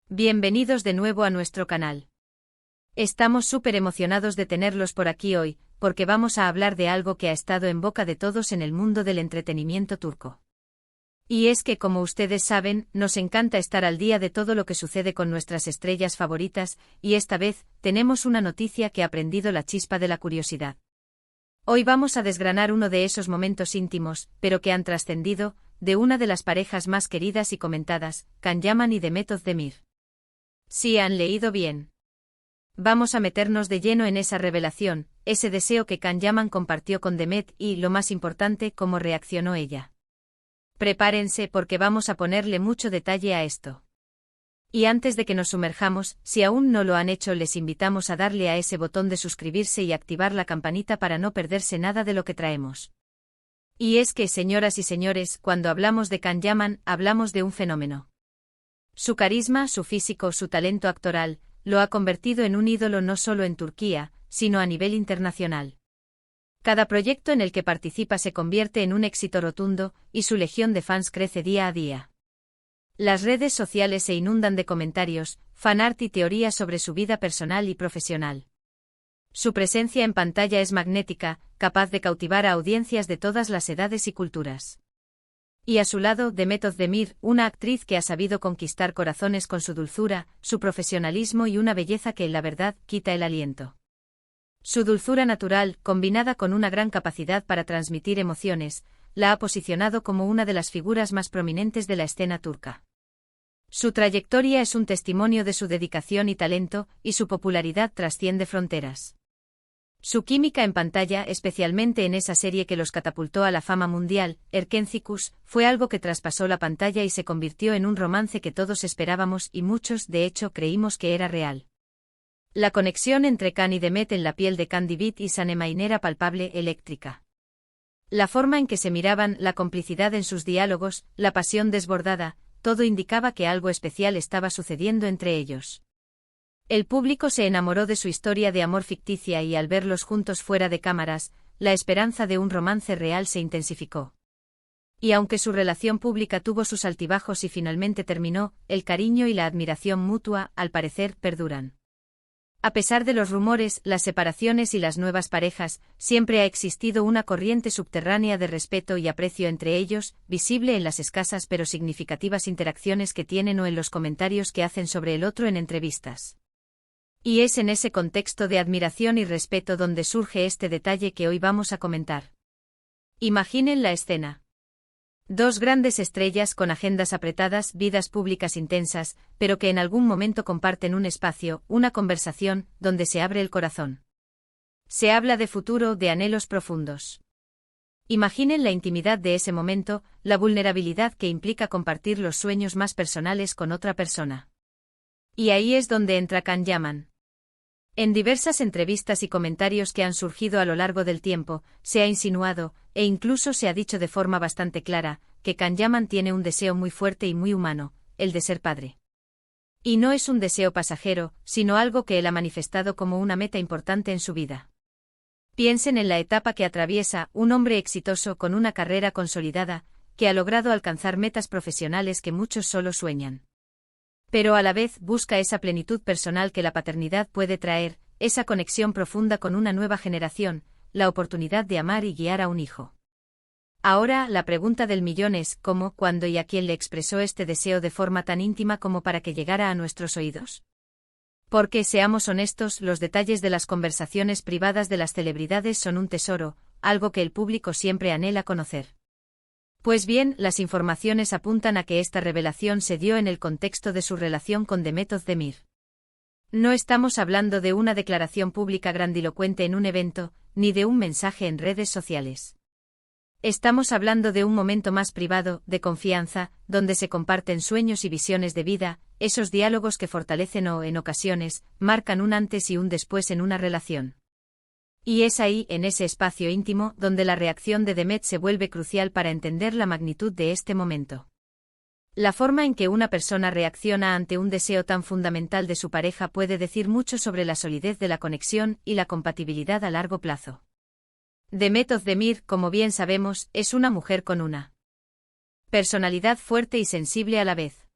Bienvenidos de nuevo a nuestro canal. Estamos súper emocionados de tenerlos por aquí hoy, porque vamos a hablar de algo que ha estado en boca de todos en el mundo del entretenimiento turco. Y es que, como ustedes saben, nos encanta estar al día de todo lo que sucede con nuestras estrellas favoritas, y esta vez, tenemos una noticia que ha prendido la chispa de la curiosidad. Hoy vamos a desgranar uno de esos momentos íntimos, pero que han trascendido, de una de las parejas más queridas y comentadas, Can Yaman y Demet Özdemir. Sí, han leído bien. Vamos a meternos de lleno en esa revelación, ese deseo que Can Yaman compartió con Demet y, lo más importante, cómo reaccionó ella. Prepárense porque vamos a ponerle mucho detalle a esto. Y antes de que nos sumerjamos, si aún no lo han hecho, les invitamos a darle a ese botón de suscribirse y activar la campanita para no perderse nada de lo que traemos. Y es que, señoras y señores, cuando hablamos de Can Yaman, hablamos de un fenómeno. Su carisma, su físico, su talento actoral, lo ha convertido en un ídolo no solo en Turquía, sino a nivel internacional. Cada proyecto en el que participa se convierte en un éxito rotundo, y su legión de fans crece día a día. Las redes sociales se inundan de comentarios, fanart y teorías sobre su vida personal y profesional. Su presencia en pantalla es magnética, capaz de cautivar a audiencias de todas las edades y culturas. Y a su lado, Demet Özdemir, una actriz que ha sabido conquistar corazones con su dulzura, su profesionalismo y una belleza que, la verdad, quita el aliento. Su dulzura natural, combinada con una gran capacidad para transmitir emociones, la ha posicionado como una de las figuras más prominentes de la escena turca. Su trayectoria es un testimonio de su dedicación y talento, y su popularidad trasciende fronteras. Su química en pantalla, especialmente en esa serie que los catapultó a la fama mundial, Erkencikus, fue algo que traspasó la pantalla y se convirtió en un romance que todos esperábamos y muchos, de hecho, creímos que era real. La conexión entre Can y Demet en la piel de Can Divit y Sanem era palpable, eléctrica. La forma en que se miraban, la complicidad en sus diálogos, la pasión desbordada, todo indicaba que algo especial estaba sucediendo entre ellos. El público se enamoró de su historia de amor ficticia y al verlos juntos fuera de cámaras, la esperanza de un romance real se intensificó. Y aunque su relación pública tuvo sus altibajos y finalmente terminó, el cariño y la admiración mutua, al parecer, perduran. A pesar de los rumores, las separaciones y las nuevas parejas, siempre ha existido una corriente subterránea de respeto y aprecio entre ellos, visible en las escasas pero significativas interacciones que tienen o en los comentarios que hacen sobre el otro en entrevistas. Y es en ese contexto de admiración y respeto donde surge este detalle que hoy vamos a comentar. Imaginen la escena. Dos grandes estrellas con agendas apretadas, vidas públicas intensas, pero que en algún momento comparten un espacio, una conversación, donde se abre el corazón. Se habla de futuro, de anhelos profundos. Imaginen la intimidad de ese momento, la vulnerabilidad que implica compartir los sueños más personales con otra persona. Y ahí es donde entra Can Yaman. En diversas entrevistas y comentarios que han surgido a lo largo del tiempo, se ha insinuado, e incluso se ha dicho de forma bastante clara, que Can Yaman tiene un deseo muy fuerte y muy humano, el de ser padre. Y no es un deseo pasajero, sino algo que él ha manifestado como una meta importante en su vida. Piensen en la etapa que atraviesa un hombre exitoso con una carrera consolidada, que ha logrado alcanzar metas profesionales que muchos solo sueñan. Pero a la vez busca esa plenitud personal que la paternidad puede traer, esa conexión profunda con una nueva generación, la oportunidad de amar y guiar a un hijo. Ahora, la pregunta del millón es ¿cómo, cuándo y a quién le expresó este deseo de forma tan íntima como para que llegara a nuestros oídos? Porque, seamos honestos, los detalles de las conversaciones privadas de las celebridades son un tesoro, algo que el público siempre anhela conocer. Pues bien, las informaciones apuntan a que esta revelación se dio en el contexto de su relación con Demet Özdemir. No estamos hablando de una declaración pública grandilocuente en un evento, ni de un mensaje en redes sociales. Estamos hablando de un momento más privado, de confianza, donde se comparten sueños y visiones de vida, esos diálogos que fortalecen o, en ocasiones, marcan un antes y un después en una relación. Y es ahí, en ese espacio íntimo, donde la reacción de Demet se vuelve crucial para entender la magnitud de este momento. La forma en que una persona reacciona ante un deseo tan fundamental de su pareja puede decir mucho sobre la solidez de la conexión y la compatibilidad a largo plazo. Demet Özdemir, como bien sabemos, es una mujer con una personalidad fuerte y sensible a la vez.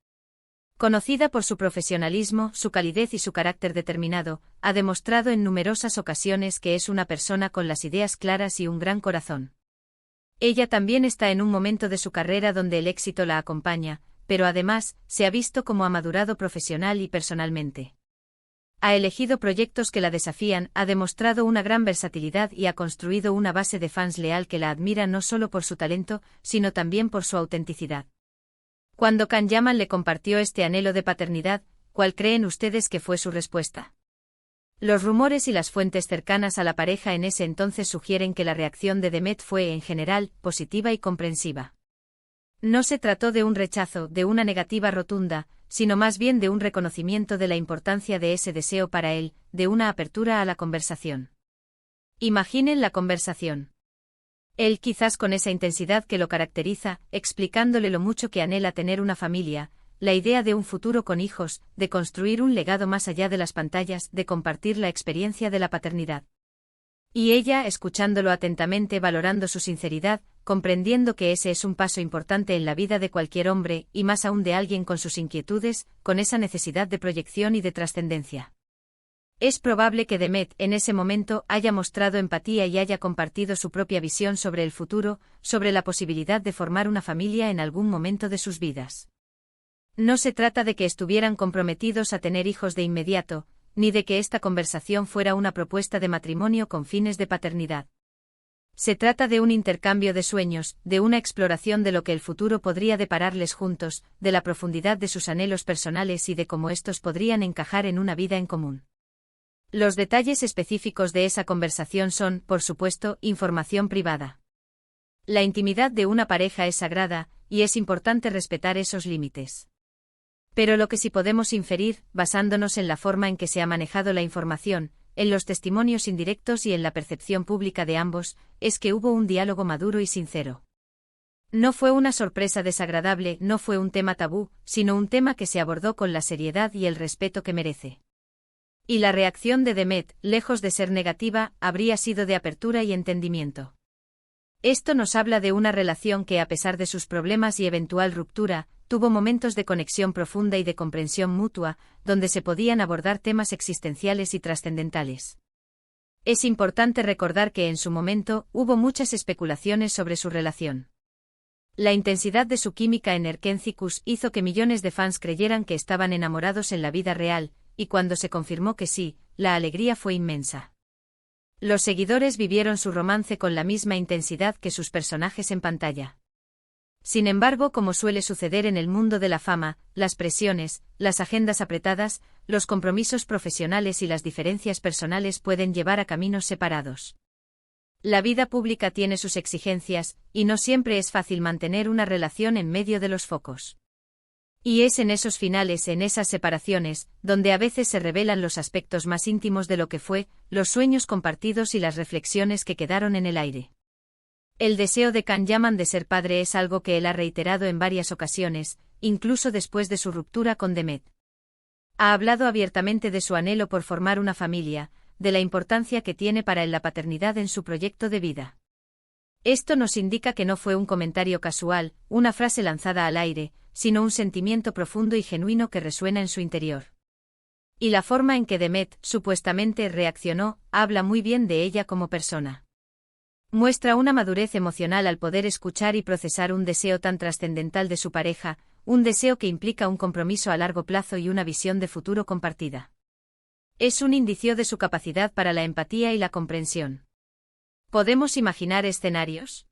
Conocida por su profesionalismo, su calidez y su carácter determinado, ha demostrado en numerosas ocasiones que es una persona con las ideas claras y un gran corazón. Ella también está en un momento de su carrera donde el éxito la acompaña, pero además, se ha visto como ha madurado profesional y personalmente. Ha elegido proyectos que la desafían, ha demostrado una gran versatilidad y ha construido una base de fans leal que la admira no solo por su talento, sino también por su autenticidad. Cuando Can Yaman le compartió este anhelo de paternidad, ¿cuál creen ustedes que fue su respuesta? Los rumores y las fuentes cercanas a la pareja en ese entonces sugieren que la reacción de Demet fue, en general, positiva y comprensiva. No se trató de un rechazo, de una negativa rotunda, sino más bien de un reconocimiento de la importancia de ese deseo para él, de una apertura a la conversación. Imaginen la conversación. Él quizás con esa intensidad que lo caracteriza, explicándole lo mucho que anhela tener una familia, la idea de un futuro con hijos, de construir un legado más allá de las pantallas, de compartir la experiencia de la paternidad. Y ella, escuchándolo atentamente, valorando su sinceridad, comprendiendo que ese es un paso importante en la vida de cualquier hombre, y más aún de alguien con sus inquietudes, con esa necesidad de proyección y de trascendencia. Es probable que Demet, en ese momento, haya mostrado empatía y haya compartido su propia visión sobre el futuro, sobre la posibilidad de formar una familia en algún momento de sus vidas. No se trata de que estuvieran comprometidos a tener hijos de inmediato, ni de que esta conversación fuera una propuesta de matrimonio con fines de paternidad. Se trata de un intercambio de sueños, de una exploración de lo que el futuro podría depararles juntos, de la profundidad de sus anhelos personales y de cómo estos podrían encajar en una vida en común. Los detalles específicos de esa conversación son, por supuesto, información privada. La intimidad de una pareja es sagrada, y es importante respetar esos límites. Pero lo que sí podemos inferir, basándonos en la forma en que se ha manejado la información, en los testimonios indirectos y en la percepción pública de ambos, es que hubo un diálogo maduro y sincero. No fue una sorpresa desagradable, no fue un tema tabú, sino un tema que se abordó con la seriedad y el respeto que merece. Y la reacción de Demet, lejos de ser negativa, habría sido de apertura y entendimiento. Esto nos habla de una relación que, a pesar de sus problemas y eventual ruptura, tuvo momentos de conexión profunda y de comprensión mutua, donde se podían abordar temas existenciales y trascendentales. Es importante recordar que en su momento hubo muchas especulaciones sobre su relación. La intensidad de su química en Erkencikus hizo que millones de fans creyeran que estaban enamorados en la vida real, y cuando se confirmó que sí, la alegría fue inmensa. Los seguidores vivieron su romance con la misma intensidad que sus personajes en pantalla. Sin embargo, como suele suceder en el mundo de la fama, las presiones, las agendas apretadas, los compromisos profesionales y las diferencias personales pueden llevar a caminos separados. La vida pública tiene sus exigencias, y no siempre es fácil mantener una relación en medio de los focos. Y es en esos finales, en esas separaciones, donde a veces se revelan los aspectos más íntimos de lo que fue, los sueños compartidos y las reflexiones que quedaron en el aire. El deseo de Can Yaman de ser padre es algo que él ha reiterado en varias ocasiones, incluso después de su ruptura con Demet. Ha hablado abiertamente de su anhelo por formar una familia, de la importancia que tiene para él la paternidad en su proyecto de vida. Esto nos indica que no fue un comentario casual, una frase lanzada al aire, sino un sentimiento profundo y genuino que resuena en su interior. Y la forma en que Demet, supuestamente, reaccionó, habla muy bien de ella como persona. Muestra una madurez emocional al poder escuchar y procesar un deseo tan trascendental de su pareja, un deseo que implica un compromiso a largo plazo y una visión de futuro compartida. Es un indicio de su capacidad para la empatía y la comprensión. ¿Podemos imaginar escenarios?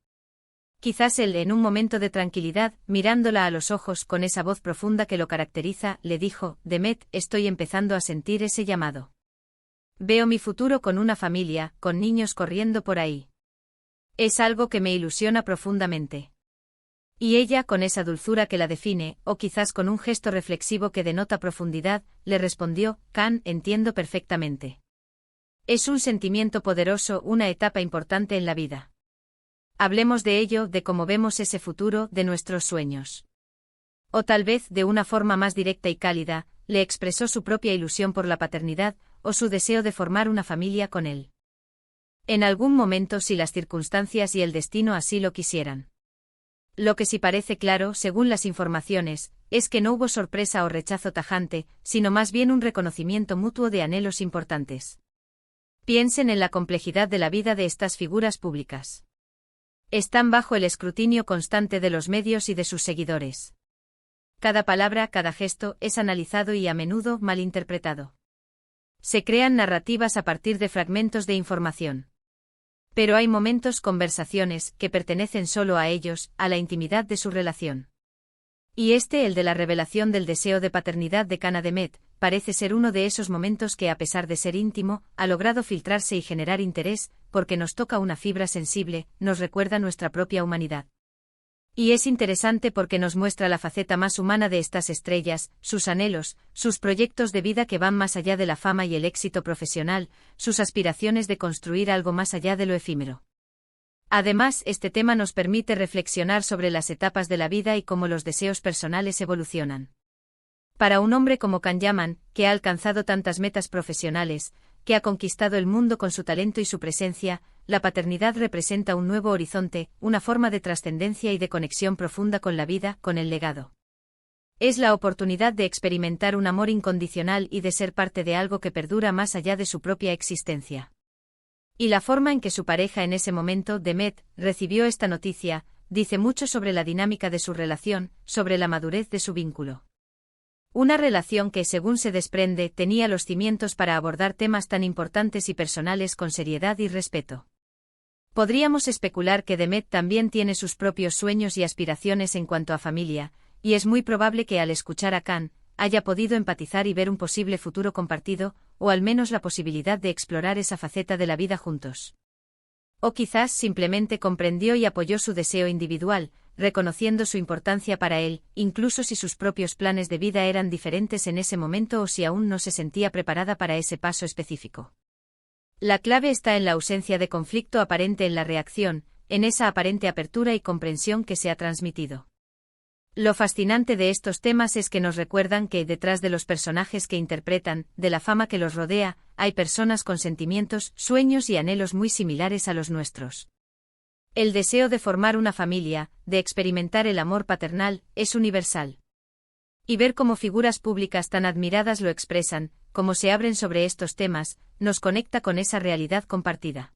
Quizás él, en un momento de tranquilidad, mirándola a los ojos con esa voz profunda que lo caracteriza, le dijo: Demet, estoy empezando a sentir ese llamado. Veo mi futuro con una familia, con niños corriendo por ahí. Es algo que me ilusiona profundamente. Y ella, con esa dulzura que la define, o quizás con un gesto reflexivo que denota profundidad, le respondió: Can, entiendo perfectamente. Es un sentimiento poderoso, una etapa importante en la vida. Hablemos de ello, de cómo vemos ese futuro, de nuestros sueños. O tal vez, de una forma más directa y cálida, le expresó su propia ilusión por la paternidad, o su deseo de formar una familia con él. En algún momento, si las circunstancias y el destino así lo quisieran. Lo que sí parece claro, según las informaciones, es que no hubo sorpresa o rechazo tajante, sino más bien un reconocimiento mutuo de anhelos importantes. Piensen en la complejidad de la vida de estas figuras públicas. Están bajo el escrutinio constante de los medios y de sus seguidores. Cada palabra, cada gesto, es analizado y a menudo malinterpretado. Se crean narrativas a partir de fragmentos de información. Pero hay momentos, conversaciones, que pertenecen solo a ellos, a la intimidad de su relación. Y el de la revelación del deseo de paternidad de Can a Demet, parece ser uno de esos momentos que, a pesar de ser íntimo, ha logrado filtrarse y generar interés, porque nos toca una fibra sensible, nos recuerda nuestra propia humanidad. Y es interesante porque nos muestra la faceta más humana de estas estrellas, sus anhelos, sus proyectos de vida que van más allá de la fama y el éxito profesional, sus aspiraciones de construir algo más allá de lo efímero. Además, este tema nos permite reflexionar sobre las etapas de la vida y cómo los deseos personales evolucionan. Para un hombre como Can Yaman, que ha alcanzado tantas metas profesionales, que ha conquistado el mundo con su talento y su presencia, la paternidad representa un nuevo horizonte, una forma de trascendencia y de conexión profunda con la vida, con el legado. Es la oportunidad de experimentar un amor incondicional y de ser parte de algo que perdura más allá de su propia existencia. Y la forma en que su pareja en ese momento, Demet, recibió esta noticia, dice mucho sobre la dinámica de su relación, sobre la madurez de su vínculo. Una relación que, según se desprende, tenía los cimientos para abordar temas tan importantes y personales con seriedad y respeto. Podríamos especular que Demet también tiene sus propios sueños y aspiraciones en cuanto a familia, y es muy probable que al escuchar a Can, haya podido empatizar y ver un posible futuro compartido, o al menos la posibilidad de explorar esa faceta de la vida juntos. O quizás simplemente comprendió y apoyó su deseo individual, reconociendo su importancia para él, incluso si sus propios planes de vida eran diferentes en ese momento o si aún no se sentía preparada para ese paso específico. La clave está en la ausencia de conflicto aparente en la reacción, en esa aparente apertura y comprensión que se ha transmitido. Lo fascinante de estos temas es que nos recuerdan que, detrás de los personajes que interpretan, de la fama que los rodea, hay personas con sentimientos, sueños y anhelos muy similares a los nuestros. El deseo de formar una familia, de experimentar el amor paternal, es universal. Y ver cómo figuras públicas tan admiradas lo expresan, cómo se abren sobre estos temas, nos conecta con esa realidad compartida.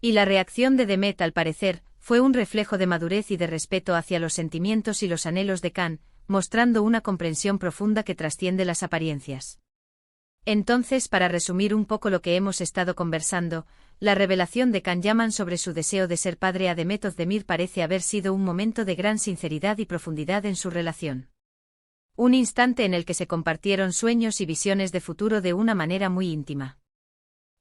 Y la reacción de Demet, al parecer, fue un reflejo de madurez y de respeto hacia los sentimientos y los anhelos de Can, mostrando una comprensión profunda que trasciende las apariencias. Entonces, para resumir un poco lo que hemos estado conversando, la revelación de Can Yaman sobre su deseo de ser padre a Demet Özdemir parece haber sido un momento de gran sinceridad y profundidad en su relación. Un instante en el que se compartieron sueños y visiones de futuro de una manera muy íntima.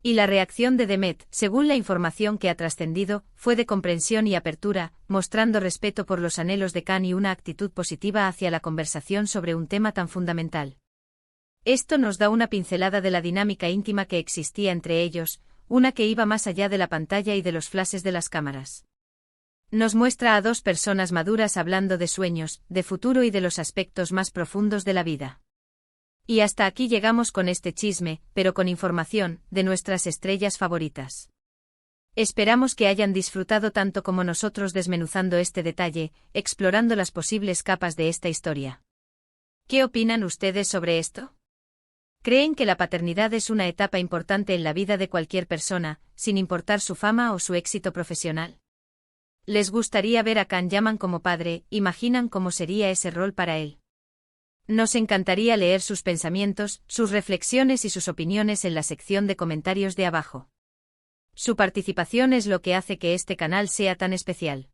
Y la reacción de Demet, según la información que ha trascendido, fue de comprensión y apertura, mostrando respeto por los anhelos de Can y una actitud positiva hacia la conversación sobre un tema tan fundamental. Esto nos da una pincelada de la dinámica íntima que existía entre ellos, una que iba más allá de la pantalla y de los flashes de las cámaras. Nos muestra a dos personas maduras hablando de sueños, de futuro y de los aspectos más profundos de la vida. Y hasta aquí llegamos con este chisme, pero con información, de nuestras estrellas favoritas. Esperamos que hayan disfrutado tanto como nosotros desmenuzando este detalle, explorando las posibles capas de esta historia. ¿Qué opinan ustedes sobre esto? ¿Creen que la paternidad es una etapa importante en la vida de cualquier persona, sin importar su fama o su éxito profesional? ¿Les gustaría ver a Can Yaman como padre? ¿Imaginan cómo sería ese rol para él? Nos encantaría leer sus pensamientos, sus reflexiones y sus opiniones en la sección de comentarios de abajo. Su participación es lo que hace que este canal sea tan especial.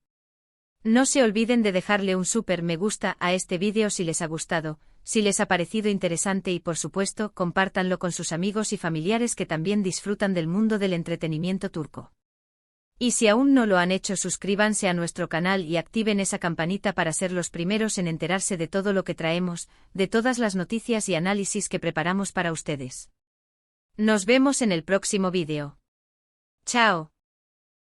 No se olviden de dejarle un súper me gusta a este vídeo si les ha gustado, si les ha parecido interesante y por supuesto compártanlo con sus amigos y familiares que también disfrutan del mundo del entretenimiento turco. Y si aún no lo han hecho, suscríbanse a nuestro canal y activen esa campanita para ser los primeros en enterarse de todo lo que traemos, de todas las noticias y análisis que preparamos para ustedes. Nos vemos en el próximo vídeo. ¡Chao!